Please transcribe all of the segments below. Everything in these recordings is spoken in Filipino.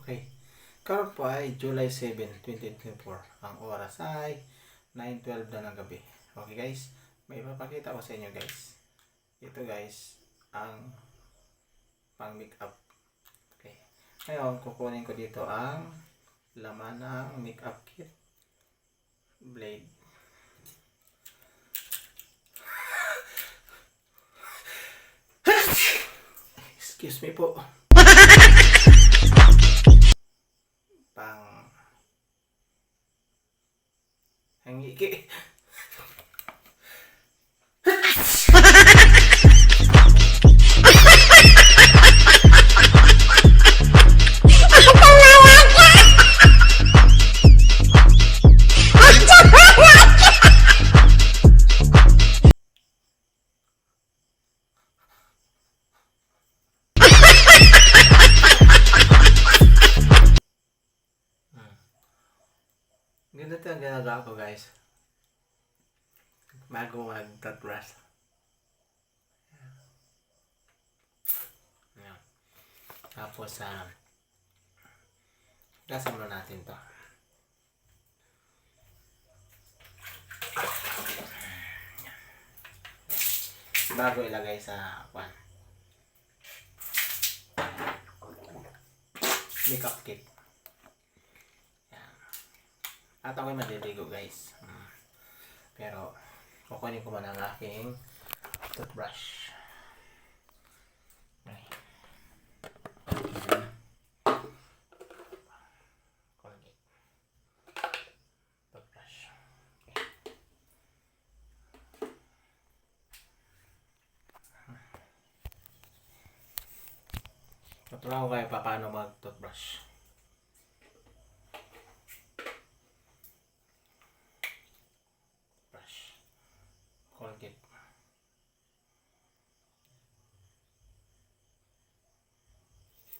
Okay. Karon po ay July 7, 2024. Ang oras ay 9:12 na ng gabi. Okay guys, may ipapakita ko sa inyo guys. Ito guys, ang pang makeup. Okay. Ngayon, kukunin ko dito ang laman ng makeup kit. Blade. Excuse me po. Pang hangiki. Ganito ang ginagawa ko guys. Bago mag-toothbrush. Ayan. Tapos gasan mo natin to. Bago ilagay sa makeup kit. At ako'y maliligo guys. Pero kukunin ko muna ang aking toothbrush. Okay. Colgate. Toothbrush. Okay. Tuturuan ko kayo paano mag-toothbrush. Colgate.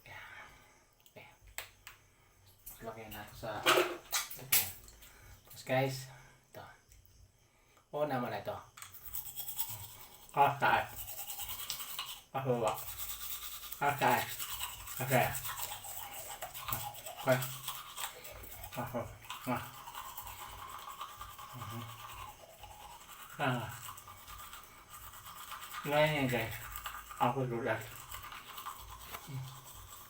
Okay. Lagay natin sa ito. Tapos guys, ito. Una mo na ito. Kakay. Kahuwa. Kakay. Okay. Okay. Kahuwa. Ngayon guys, ako sulat.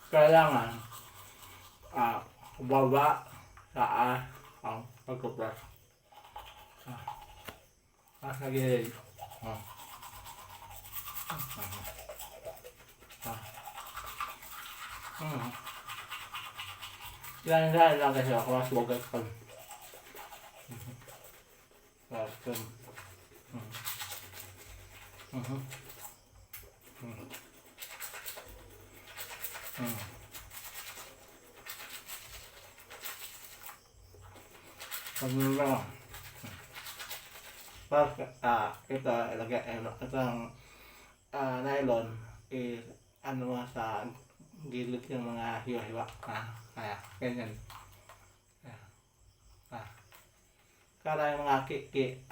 Kailangan baba taas ang pagkuplas. Sa gilid. Yan lang kasi ako mas wagat ko. Ito ilagay itong nylon ano mo sa gilid yung mga hiwa-hiwa. Kaya ganyan. Para yung mga kiki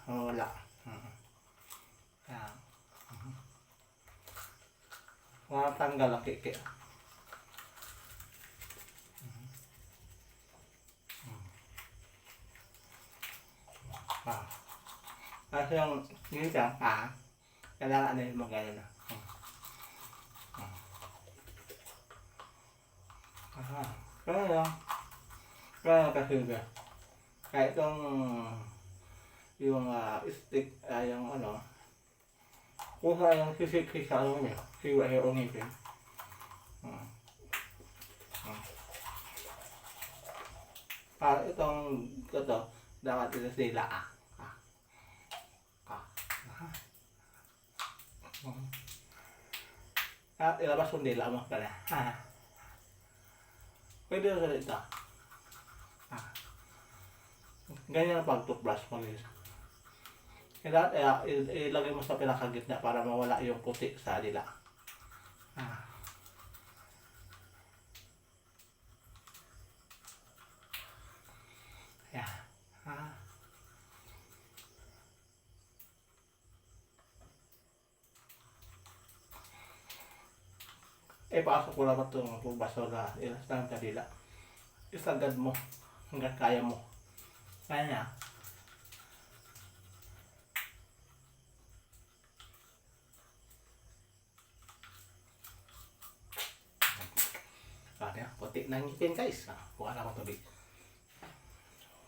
wala. Tanggal ang kiki. Kasi yung ginitang kailangan na yung magana na. Kaya kasi ba kahit yung stick yung kuha yung sisik sa ano niya siwa yung ngipin. Itong ito dapat ito sila at ilabas kung dila mo pala. Pwede na ito. Ganyan ang pag-toothbrush mo guys. Kaya ilagay mo sa pinakagitna para mawala yung puti sa dila. Ayan. Pasok ko lang itong basura. Ilas lang kadila. Isagad mo. Hanggat kaya mo. Kaya niya. Kaya, puti na ngipin guys. Buka na akong tubig.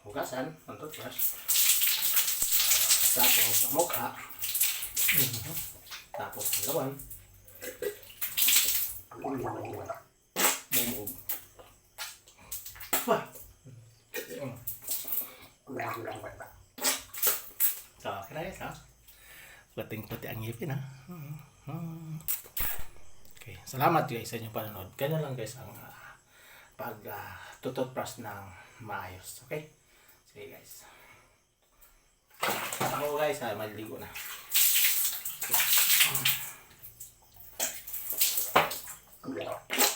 Hugasan, ang toothbrush. Tapos, ang mukha. Tapos, ang lawan. Bumog. Wah! So, okay na guys ha. Puting-puti ang ngipin ha. Okay, salamat guys sa inyong panonood. Ganyan lang guys ang pag-toothbrush ng maayos. Okay? Sige guys. Ako guys ha, maligo na. Okay.